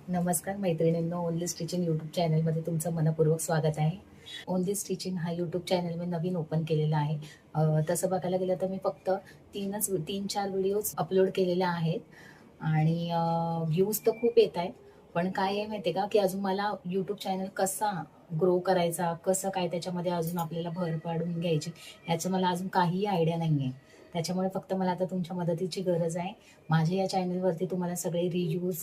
नमस्कार मैत्रिणींनो, only stitching YouTube चॅनलमध्ये तुमचं मनपूर्वक स्वागत आहे. ओनली स्टिचिंग हा यूट्यूब चॅनल मी नवीन ओपन केलेला आहे. तसं बघायला गेलं तर मी फक्त 3-4 व्हिडिओज अपलोड केलेले आहेत आणि व्ह्यूज तर खूप येत आहेत. पण काय आहे माहिती आहे का, की अजून मला यूट्यूब चॅनल कसा ग्रो करायचा, कसं काय त्याच्यामध्ये अजून आपल्याला भर पाडून घ्यायची, ह्याचं मला अजून काहीही आयडिया नाही आहे. त्याच्यामुळे फक्त मला आता तुमच्या मदतीची गरज आहे. माझ्या या चॅनलवरती तुम्हाला सगळे रिव्ह्यूज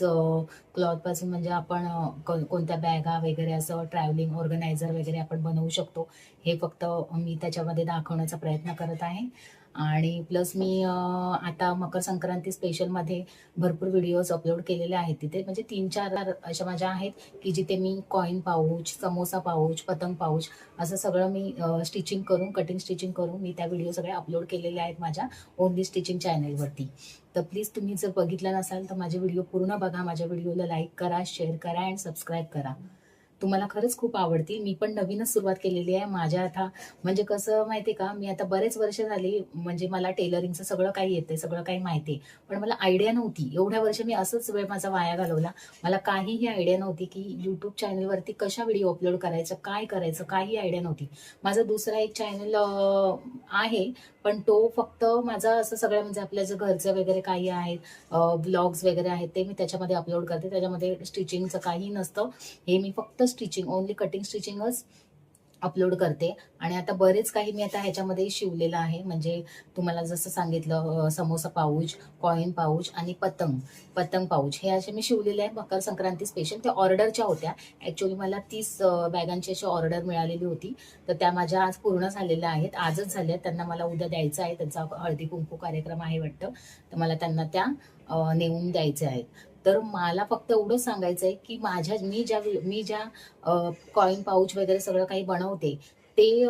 क्लॉथपासून म्हणजे आपण कोणत्या बॅगा वगैरे असं ट्रॅव्हलिंग ऑर्गनायझर वगैरे आपण बनवू शकतो, हे फक्त मी त्याच्यामध्ये दाखवण्याचा प्रयत्न करत आहे. आणि प्लस मी आता मकर संक्रांती स्पेशलमध्ये भरपूर व्हिडिओज अपलोड केलेले आहेत तिथे. म्हणजे 3-4 अशा माझ्या आहेत की जिथे मी कॉईन पाऊच, समोसा पाऊच, पतंग पाऊच असं सगळं मी स्टिचिंग करून, कटिंग स्टिचिंग करून मी त्या व्हिडिओ सगळे अपलोड केलेले आहेत माझ्या ओनली स्टिचिंग चॅनलवरती. तर प्लीज तुम्ही जर बघितलं नसाल तर माझे व्हिडिओ पूर्ण बघा. माझ्या व्हिडिओला लाईक करा, शेअर करा अँड सबस्क्राईब करा. तुम्हाला खरंच खूप आवडतील. मी पण नवीनच सुरुवात केलेली आहे. माझ्या आता म्हणजे कसं माहिती आहे का, मी आता बरेच वर्ष झाली म्हणजे मला टेलरिंगचं सगळं काही येते, सगळं काही माहिती आहे. पण मला आयडिया नव्हती. एवढ्या वर्ष मी असंच वेळ माझा वाया घालवला. मला काहीही आयडिया नव्हती की यूट्यूब चॅनलवरती कशा व्हिडिओ अपलोड करायचं, काय करायचं, काही आयडिया नव्हती. माझा दुसरा एक चॅनल आहे, पण तो फक्त माझा असं सगळं म्हणजे आपल्या जे घरचं वगैरे काही आहेत, ब्लॉग्स वगैरे आहेत ते मी त्याच्यामध्ये अपलोड करते. त्याच्यामध्ये स्टिचिंगचं काही नसतं. हे मी फक्त स्टिचिंग, ओनली कटिंग स्टिचिंगच अपलोड करते. आणि आता बरेच काही मी आता ह्याच्यामध्ये शिवलेलं आहे. म्हणजे तुम्हाला जसं सांगितलं, समोसा पाऊच, कॉईन पाऊच आणि पतंग पतंग पाऊच हे असे मी शिवलेले आहे मकर संक्रांती स्पेशल. त्या ऑर्डरच्या होत्या. ॲक्च्युली मला 30 बॅगांची अशी ऑर्डर मिळालेली होती. तर त्या माझ्या आज पूर्ण झालेल्या आहेत, आजच झाल्या. त्यांना मला उद्या द्यायचं आहे. त्यांचा हळदी कुंकू कार्यक्रम आहे वाटतं. तर मला त्यांना त्या नेऊन द्यायच्या आहेत. तर मला फक्त एवढंच सांगायचं आहे की मी ज्या कॉईन पाऊच वगैरे सगळं काही बनवते ते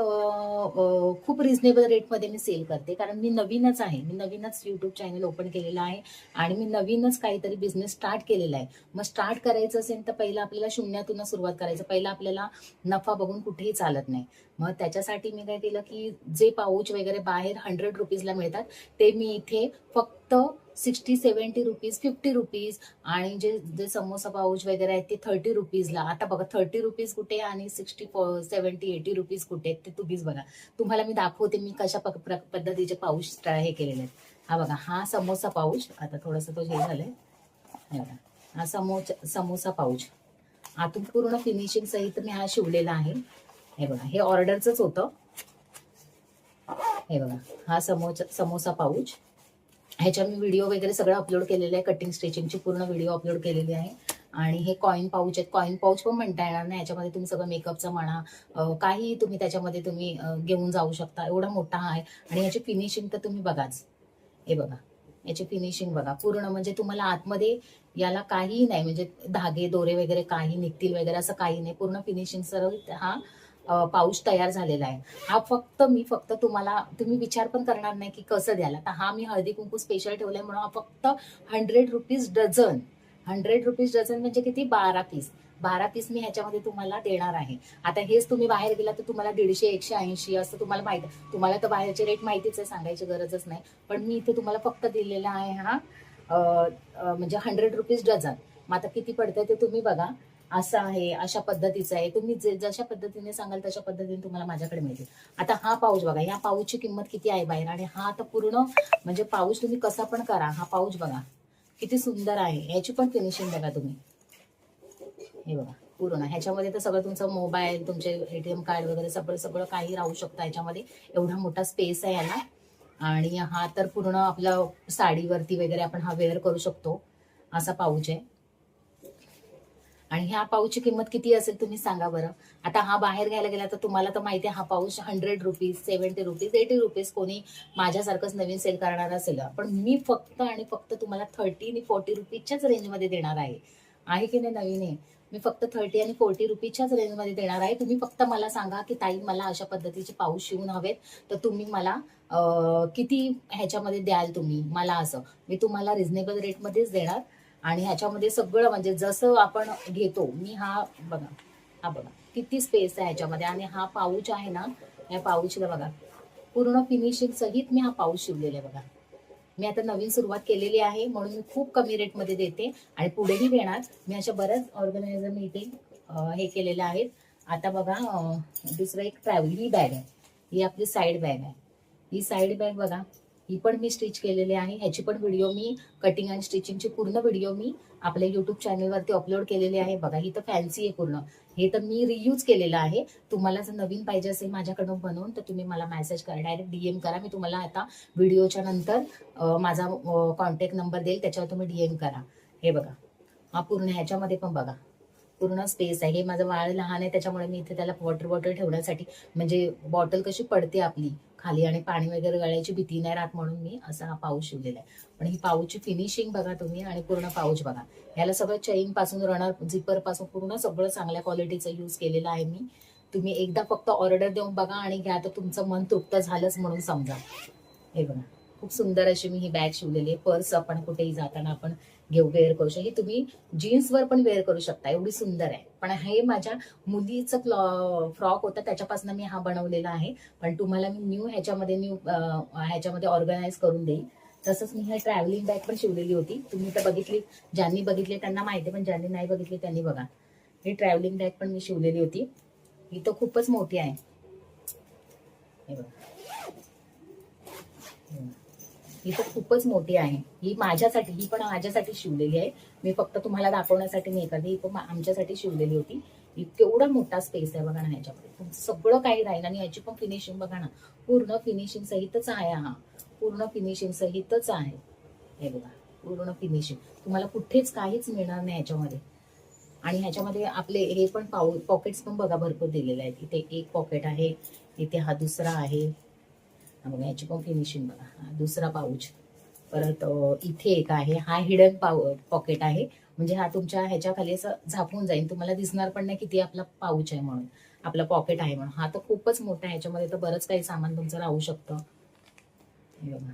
खूप रिझनेबल रेटमध्ये मी सेल करते. कारण मी नवीनच आहे. मी नवीनच यूट्यूब चॅनल ओपन केलेलं आहे आणि मी नवीनच काहीतरी बिझनेस स्टार्ट केलेला आहे. मग स्टार्ट करायचं असेल तर पहिलं आपल्याला शून्यातूनच सुरुवात करायचं. पहिलं आपल्याला नफा बघून कुठेही चालत नाही. मग त्याच्यासाठी मी काय केलं की जे पाऊच वगैरे बाहेर 100 रुपीजला मिळतात ते मी इथे फक्त 60-70 रुपीज, 50 रुपीज आणि जे जे समोसा पाऊच वगैरे आहेत ते 30 रुपीजला. आता बघा 30 रुपीज कुठे आणि 60-70-80 रुपीज कुठे ते तुम्हीच बघा. तुम्हाला मी दाखवते मी कशा पद्धतीचे पाऊच हे केलेले आहेत. हा बघा, हा समोसा पाऊच. आता थोडंसं तो हे झालंय. हे बघा, हा समोसा पाऊच आतून पूर्ण फिनिशिंग सहित मी हा शिवलेला आहे. हे बघा, हे ऑर्डरच होतं. हे बघा, हा समोसा पाऊच. ह्याच्या मी व्हिडिओ वगैरे सगळं अपलोड केलेलं आहे. कटिंग स्टिचिंगची पूर्ण व्हिडिओ अपलोड केलेली आहे. आणि हे कॉईन पाऊच आहेत. कॉईन पाऊच पण म्हणता येणार नाही. ह्याच्यामध्ये तुम्ही सगळं मेकअपचं म्हणा, काही तुम्ही त्याच्यामध्ये तुम्ही घेऊन जाऊ शकता. एवढा मोठा हा आहे. आणि ह्याची फिनिशिंग तर तुम्ही बघाच. हे बघा, याची फिनिशिंग बघा पूर्ण. म्हणजे तुम्हाला आतमध्ये याला काहीही नाही, म्हणजे धागे दोरे वगैरे काही निघतील वगैरे असं काही नाही. पूर्ण फिनिशिंग सरळ हा पाऊच तयार झालेला आहे. हा फक्त तुम्ही विचार पण करणार नाही की कसं द्यायला. तर हा मी हळदी कुंकू स्पेशल ठेवलाय म्हणून हा फक्त 100 रुपीज डझन. 100 रुपीज डझन म्हणजे किती, 12 पीस. 12 पीस मी ह्याच्यामध्ये तुम्हाला देणार आहे. आता हेच तुम्ही बाहेर गेला तर तुम्हाला 150-180 असं तुम्हाला माहिती. तुम्हाला तर बाहेरचे रेट माहितीच आहे, सांगायची गरजच नाही. पण मी इथे तुम्हाला फक्त दिलेला आहे हा म्हणजे 100 रुपीज डझन. मग आता किती पडतंय ते तुम्ही बघा. असं आहे, अशा पद्धतीचं आहे. तुम्ही जशा पद्धतीने सांगाल तशा पद्धतीने तुम्हाला माझ्याकडे मिळतील. आता हा पाऊच बघा, या पाऊचची किंमत किती आहे बाहेर. आणि हा तर पूर्ण म्हणजे पाऊच तुम्ही कसा पण करा. हा पाऊच बघा किती सुंदर आहे. याची पण फिनिशिंग बघा तुम्ही. हे बघा पूर्ण. ह्याच्यामध्ये तर सगळं तुमचं मोबाईल, तुमचे ATM कार्ड वगैरे सगळं सगळं काही राहू शकतं ह्याच्यामध्ये. एवढा मोठा स्पेस आहे याला. आणि हा तर पूर्ण आपला साडीवरती वगैरे आपण हा वेअर करू शकतो असा पाऊच आहे. आणि ह्या पाऊचची किंमत किती असेल तुम्ही सांगा बरं. आता हा बाहेर घ्यायला गेला तर तुम्हाला तर माहिती आहे हा पाऊच 100 रुपीज, 70 रुपीज, 80 रुपीज कोणी माझ्यासारखंच नवीन सेल करणार असेल. पण मी फक्त आणि फक्त तुम्हाला 30 आणि 40 रुपीजच्याच रेंजमध्ये देणार आहे की नाही. नवीन आहे. मी फक्त 30 आणि 40 रुपीजच्याच रेंजमध्ये देणार आहे. तुम्ही फक्त मला सांगा की ताई मला अशा पद्धतीचे पाऊच शिवून हवेत, तर तुम्ही मला किती ह्याच्यामध्ये द्याल तुम्ही मला. असं मी तुम्हाला रिझनेबल रेटमध्येच देणार. आणि ह्याच्यामध्ये सगळं म्हणजे जसं आपण घेतो. मी हा बघा, हा बघा किती स्पेस आहे ह्याच्यामध्ये. आणि हा पाऊच आहे ना, या पाऊचला बघा पूर्ण फिनिशिंग सहित मी हा पाऊच शिवलेला आहे बघा. मी आता नवीन सुरुवात केलेली आहे म्हणून मी खूप कमी रेटमध्ये देते आणि पुढेही देणार. मी अशा बऱ्याच ऑर्गनायझर मी इथे हे केलेले आहेत. आता बघा दुसरं एक ट्रॅव्हल बॅग आहे. ही आपली साईड बॅग आहे. ही साईड बॅग बघा, ही पण मी स्टिच केलेली आहे. ह्याची पण व्हिडिओ मी कटिंग आणि स्टिचिंगची पूर्ण व्हिडिओ मी आपल्या युट्यूब चॅनलवरती अपलोड केलेली आहे. बघा ही तर फॅन्सी आहे पूर्ण. हे तर मी रियूज केलेलं आहे. तुम्हाला जर नवीन पाहिजे असेल माझ्याकडून बनवून तर तुम्ही मला मेसेज करा, डायरेक्ट DM करा. मी तुम्हाला आता व्हिडिओच्या नंतर माझा कॉन्टॅक्ट नंबर देईल, त्याच्यावर तुम्ही DM करा. हे बघा, हा पूर्ण ह्याच्यामध्ये पण बघा पूर्ण स्पेस आहे. हे माझं बाळ लहान आहे त्याच्यामुळे मी इथे त्याला वॉटर बॉटल ठेवण्यासाठी, म्हणजे बॉटल कशी पडते आपली खाली आणि पाणी वगैरे गळायची भीती नाही राहत म्हणून मी असा हा पाऊच शिवलेला आहे. पण ही पाऊचची फिनिशिंग बघा तुम्ही आणि पूर्ण पाऊच बघा. ह्याला सगळं चेन पासून रनर झिपर पासून पूर्ण सगळं चांगल्या क्वालिटीचं यूज केलेलं आहे मी. तुम्ही एकदा फक्त ऑर्डर देऊन बघा आणि घ्या तर तुमचं मन तृप्त झालंच म्हणून समजा. हे बघा खूप सुंदर अशी मी ही बॅग शिवलेली आहे. पर्स आपण कुठेही जाताना आपण वेअर करू शकता. ही तुम्ही जीन्सवर पण वेअर करू शकता, एवढी सुंदर आहे. पण हे माझ्या मुलीचं फ्रॉक होता त्याच्यापासून मी हा बनवलेला आहे. पण तुम्हाला मी न्यू ह्याच्यामध्ये ऑर्गनाईज करून देईन. तसंच मी हे ट्रॅव्हलिंग बॅग पण शिवलेली होती. तुम्ही तर बघितली, ज्यांनी बघितली त्यांना माहिती, पण ज्यांनी नाही बघितली त्यांनी बघा. ही ट्रॅव्हलिंग बॅग पण मी शिवलेली होती. ही तर खूपच मोठी आहे. हे बघा, ही तर खूपच मोठी आहे. ही पण माझ्यासाठी शिवलेली आहे. मी फक्त तुम्हाला दाखवण्यासाठी नाही करते, ही पण आमच्यासाठी शिवलेली होती. केवढा मोठा स्पेस आहे बघा ना ह्याच्यामध्ये, तुमचं सगळं काही राहील. आणि याची पण फिनिशिंग बघा ना, पूर्ण फिनिशिंग सहितच आहे. हा पूर्ण फिनिशिंग सहितच आहे. हे बघा पूर्ण फिनिशिंग, तुम्हाला कुठेच काहीच मिळणार नाही ह्याच्यामध्ये. आणि ह्याच्यामध्ये आपले हे पण पॉकेट्स पण बघा भरपूर दिलेले आहेत. इथे एक पॉकेट आहे, इथे हा दुसरा आहे. बघा याची पण फिनिशिंग बघा. हा दुसरा पाऊच, परत इथे एक आहे. हा हिडन पॉकेट आहे, म्हणजे हा तुमच्या ह्याच्या खाली असं झाकून जाईल, तुम्हाला दिसणार पण नाही किती आपला पाऊच आहे म्हणून, आपला पॉकेट आहे म्हणून. हा तर खूपच मोठा आहे, ह्याच्यामध्ये तर बरंच काही सामान तुमचं राहू शकतं. हे बघा,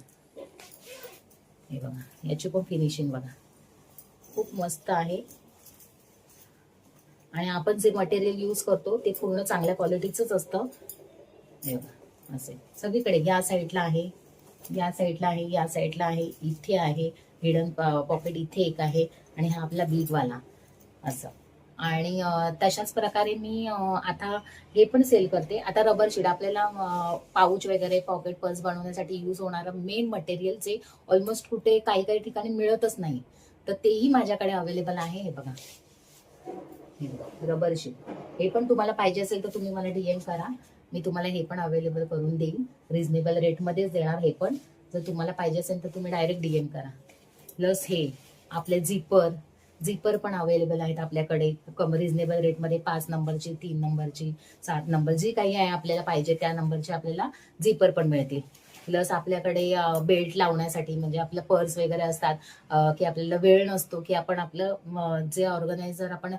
हे बघा याची पण फिनिशिंग बघा, खूप मस्त आहे. आणि आपण जे मटेरियल यूज करतो ते पूर्ण चांगल्या क्वालिटीचंच असतं. हे बघा असे सगळीकडे, या साईडला आहे, या साईडला आहे, या साईडला आहे, इथे आहे हिडन पॉकेट, इथे एक आहे, आणि हा आपला बिगवाला असं. आणि तशाच प्रकारे मी आता हे पण सेल करते. आता रबर शीट आपल्याला पाऊच वगैरे पॉकेट पर्स बनवण्यासाठी यूज होणारं मेन मटेरियल जे ऑलमोस्ट कुठे काही काही ठिकाणी मिळतच नाही, तर तेही माझ्याकडे अवेलेबल आहे. हे बघा रबर शीट, हे पण तुम्हाला पाहिजे असेल तर तुम्ही मला DM करा, मी तुम्हाला हे पण अवेलेबल करून देईन. रिझनेबल रेटमध्येच देणार हे पण. जर तुम्हाला पाहिजे असेल तर तुम्ही डायरेक्ट DM करा. प्लस हे आपले झिपर पण अवेलेबल आहेत आपल्याकडे रिझनेबल रेटमध्ये. 5 नंबरची, 3 नंबरची, 7 नंबर, जी काही आहे आपल्याला पाहिजे त्या नंबरचे आपल्याला झिपर पण मिळतील. प्लस आपल्याकडे बेल्ट लावण्यासाठी, म्हणजे आपलं पर्स वगैरे असतात की आपल्याला वेळ नसतो, की आपण आपलं जे ऑर्गनायझर आपण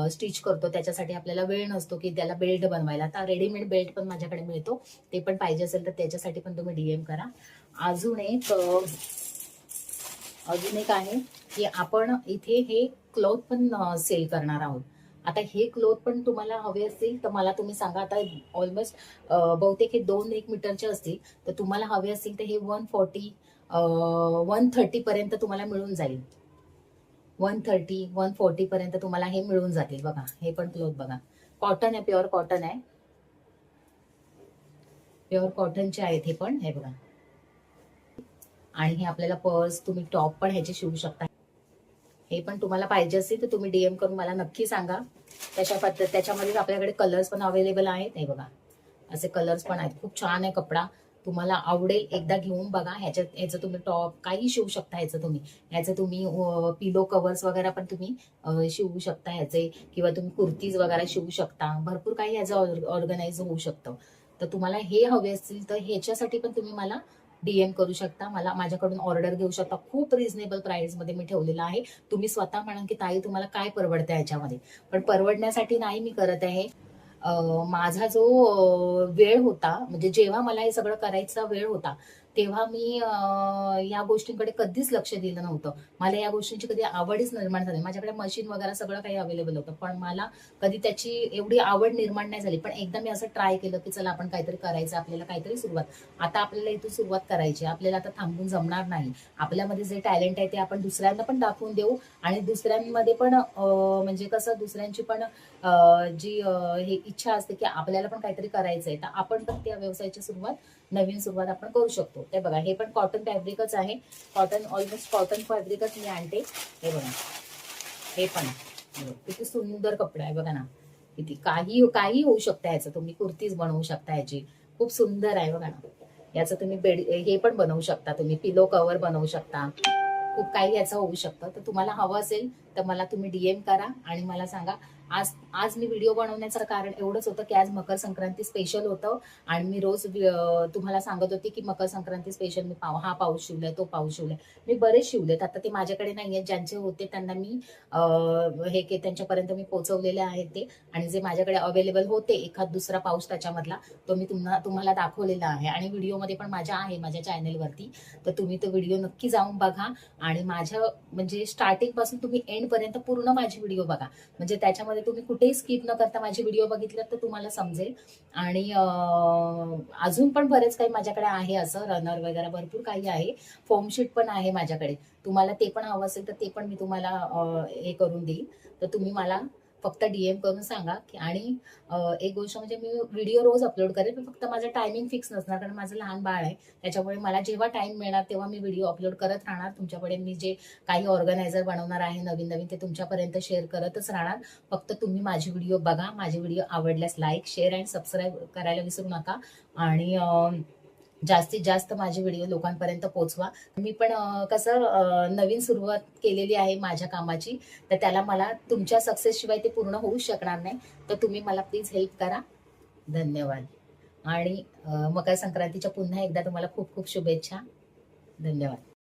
स्टिच करतो त्याच्यासाठी आपल्याला वेळ नसतो की त्याला बेल्ट बनवायला, तर रेडीमेड बेल्ट पण माझ्याकडे मिळतो. ते पण पाहिजे असेल तर त्याच्यासाठी पण तुम्ही DM करा. अजून एक आहे की आपण इथे हे क्लॉथ पण सेल करणार आहोत. आता हे क्लॉथ पण तुम्हाला हवे असतील तर मला तुम्ही सांगा. आता ऑलमोस्ट बहुतेक हे 2-1 मीटरचे असतील, तर तुम्हाला हवे असतील तर हे 140 130 पर्यंत तुम्हाला मिळून जाईल. 130-140 पर्यंत तुम्हाला हे मिळून जातील. बघा हे पण क्लॉथ बघा, कॉटन आहे, प्युअर कॉटन आहे, प्युअर कॉटनचे आहेत हे पण. हे बघा, आणि हे आपल्याला पर्स, तुम्ही टॉप पण ह्याचे शिवू शकता. हे पण तुम्हाला पाहिजे असेल तर तुम्ही DM करून मला नक्की सांगा. त्याच्यामध्ये आपल्याकडे कलर्स पण अवेलेबल आहेत. हे बघा असे कलर्स पण आहेत. खूप छान आहे कपडा, तुम्हाला आवडेल. एकदा घेऊन बघा. ह्याचं तुम्ही टॉप काही शिवू शकता. ह्याचं तुम्ही पिलो कव्हर्स वगैरे पण तुम्ही शिवू शकता ह्याचे, किंवा तुम्ही कुर्तीज वगैरे शिवू शकता. भरपूर काही ह्याचं ऑर्गनाइज होऊ शकतं. तर तुम्हाला हे हवे असतील तर ह्याच्यासाठी पण तुम्ही मला DM करू शकता. मला माझ्याकडून ऑर्डर घेऊ शकता. खूप रिझनेबल प्राइसमध्ये मी ठेवलेलं आहे. तुम्ही स्वतः म्हणाल की ताई तुम्हाला काय परवडतं ह्याच्यामध्ये, पण परवडण्यासाठी नाही मी करत आहे. माझा जो वेळ होता, म्हणजे जेव्हा मला हे सगळं करायचा वेळ होता तेव्हा मी या गोष्टींकडे कधीच लक्ष दिलं नव्हतं. मला या गोष्टींची कधी आवडच निर्माण झाली. माझ्याकडे मशीन वगैरे सगळं काही अवेलेबल होतं, पण मला कधी त्याची एवढी आवड निर्माण नाही झाली. पण एकदा मी असं ट्राय केलं की चला आपण काहीतरी करायचं, आपल्याला काहीतरी सुरुवात. आता आपल्याला इथून सुरुवात करायची, आपल्याला आता थांबून जमणार नाही. आपल्यामध्ये जे टॅलेंट आहे ते आपण दुसऱ्यांना पण दाखवून देऊ आणि दुसऱ्यांमध्ये पण म्हणजे कसं दुसऱ्यांची पण जी हे इच्छा असते की आपल्याला पण काहीतरी करायचंय, तर आपण पण त्या व्यवसायाची नवीन सुरुवात आपण करू शकतो. ते बघा, हे पण कॉटन फॅब्रिकच आहे. कॉटन, ऑलमोस्ट कॉटन फॅब्रिकच मी आणते. हे बघा, हे पण किती सुंदर कपडा आहे बघा ना. किती काही काही होऊ शकतं ह्याचं. तुम्ही कुर्तीज बनवू शकता ह्याची. खूप सुंदर आहे बघा ना. याचं तुम्ही बेड हे पण बनवू शकता, तुम्ही पिलो कव्हर बनवू शकता. खूप काही याचं होऊ शकतं. तर तुम्हाला हवं असेल तर मला तुम्ही DM करा आणि मला सांगा. आज आज मी व्हिडिओ बनवण्याचं कारण एवढंच होतं की आज मकर संक्रांती स्पेशल होतं आणि मी रोज तुम्हाला सांगत होते की मकर संक्रांती स्पेशल मी हा पाऊस शिवलाय, तो पाऊस शिवलाय. मी बरेच शिवलेत. आता ते माझ्याकडे नाहीये. ज्यांचे होते त्यांना मी त्यांच्यापर्यंत मी पोहोचवलेले आहेत ते. आणि जे माझ्याकडे अवेलेबल होते एखाद दुसरा पाऊस त्याच्यामधला, तो मी तुम्हाला दाखवलेला आहे आणि व्हिडिओमध्ये पण माझ्या चॅनलवरती. तर तुम्ही तो व्हिडिओ नक्की जाऊन बघा आणि माझ्या म्हणजे स्टार्टिंग पासून तुम्ही एंड पर्यंत पूर्ण माझी व्हिडिओ बघा. म्हणजे त्याच्यामध्ये तुम्ही कुठेही स्किप न करता माझी व्हिडिओ बघितलं तर तुम्हाला समजेल. आणि अजून पण बरेच काही माझ्याकडे आहे, असं रनर वगैरे भरपूर काही आहे. फॉर्मशीट पण आहे माझ्याकडे. तुम्हाला ते पण हवं असेल तर ते पण मी तुम्हाला हे करून देईल. तर तुम्ही मला फक्त DM करून सांगा आणि एक गोष्ट म्हणजे मी व्हिडिओ रोज अपलोड करेन, पण फक्त माझं टायमिंग फिक्स नसणार कारण माझं लहान बाळ आहे. त्याच्यामुळे मला जेव्हा टाइम मिळणार तेव्हा मी व्हिडिओ अपलोड करत राहणार. तुमच्याकडे मी जे काही ऑर्गनायझर बनवणार आहे नवीन नवीन, ते तुमच्यापर्यंत शेअर करतच राहणार. फक्त तुम्ही माझी व्हिडिओ बघा. माझी व्हिडिओ आवडल्यास लाईक, शेअर आणि सबस्क्राईब करायला विसरू नका. आणि जास्तीत जास्त माझी व्हिडिओ लोकांपर्यंत पोहोचवा. मी पण कसं नवीन सुरुवात केलेली आहे माझ्या कामाची, तर त्याला मला तुमच्या सक्सेस शिवाय ते पूर्ण होऊ शकणार नाही. तर तुम्ही मला प्लीज हेल्प करा. धन्यवाद. आणि मकर संक्रांतीच्या पुन्हा एकदा तुम्हाला खूप खूप शुभेच्छा. धन्यवाद.